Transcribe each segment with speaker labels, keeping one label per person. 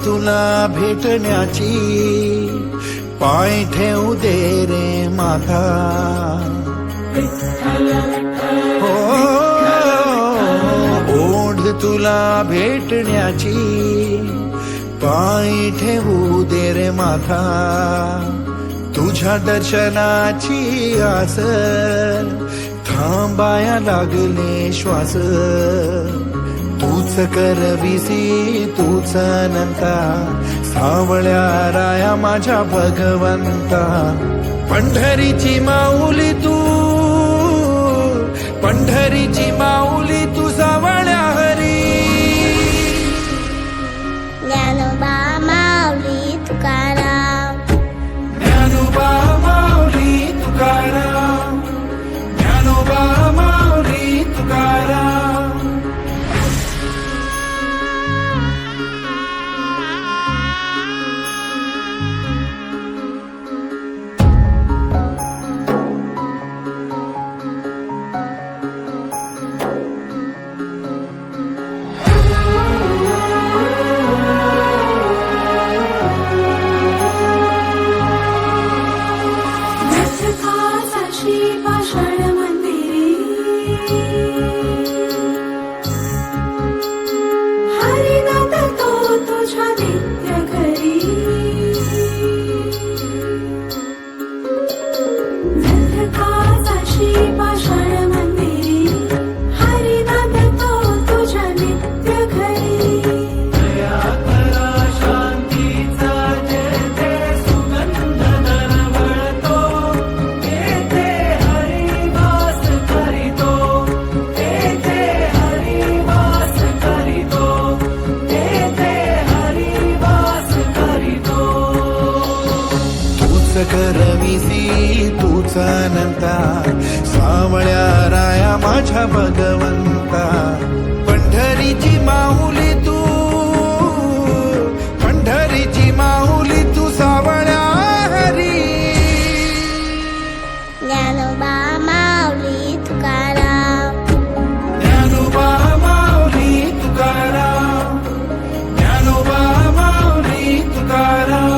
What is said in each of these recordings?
Speaker 1: तुला भेटण्याची, पाय ठेवू दे रे माथा. हो, ओढ तुला भेटण्याची, पाय ठेवू दे रे माथा. तुझ्या दर्शनाची आस, थांबाया लागले श्वास. तूच करविसी तूच अनंता, सावळ्या राया माझ्या भगवंता. पंढरीची माऊली तू, पंढरीची माऊली तू सावळ्या हरी.
Speaker 2: ज्ञानोबा माऊली तुकाराम,
Speaker 1: ज्ञानोबा माऊली तुकाराम, ज्ञानोबा माऊली तुकाराम.
Speaker 3: पाषाण मंदिरी हरिनाथ तो तुझ्या नित्य घरी. नरकाची पाषाण मंदिरी, हरिनाथ तो तुझ्या नित्य घरी.
Speaker 1: शांतीचा जेथे सुगंध दरवळतो, तेथे हरिवास करीतो, तेथे हरिवास करीतो, तेथे हरिवास करीतो. तूच करविसी तूच अनंता, सावळ्या राया माझ्या भगवंता. पंढरीची माऊली तू, पंढरीची माऊली तू सावळ्या हरी.
Speaker 2: ज्ञानोबा माऊली तुकाराम,
Speaker 1: ज्ञानोबा माऊली तुकाराम, ज्ञानोबा माऊली तुकाराम.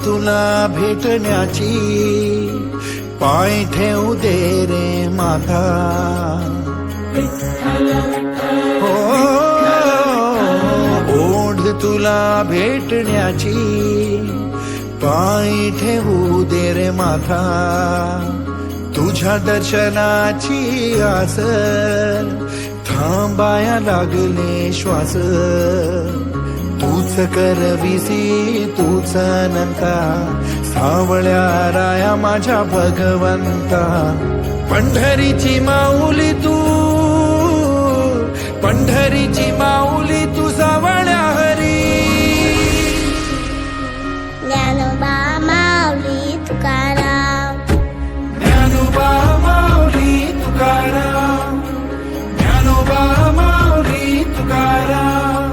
Speaker 1: तुला भेटण्याची, पाय ठेवू दे रे माथा. हो, ओढ तुला भेटण्याची, पाय ठेवू दे रे माथा. तुझ्या दर्शनाची आस, थांबाया लागले श्वास. तूच करविसी तूच अनंता, सावळ्या राया माझ्या भगवंता. पंढरीची माऊली तू, पंढरीची माऊली तू सावळ्या हरी.
Speaker 2: ज्ञानोबा माऊली तुकाराम,
Speaker 1: ज्ञानोबा माऊली तुकाराम, ज्ञानोबा माऊली तुकाराम.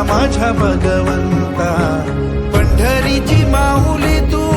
Speaker 1: माझ्या भगवंता. पंढरीची माऊली तू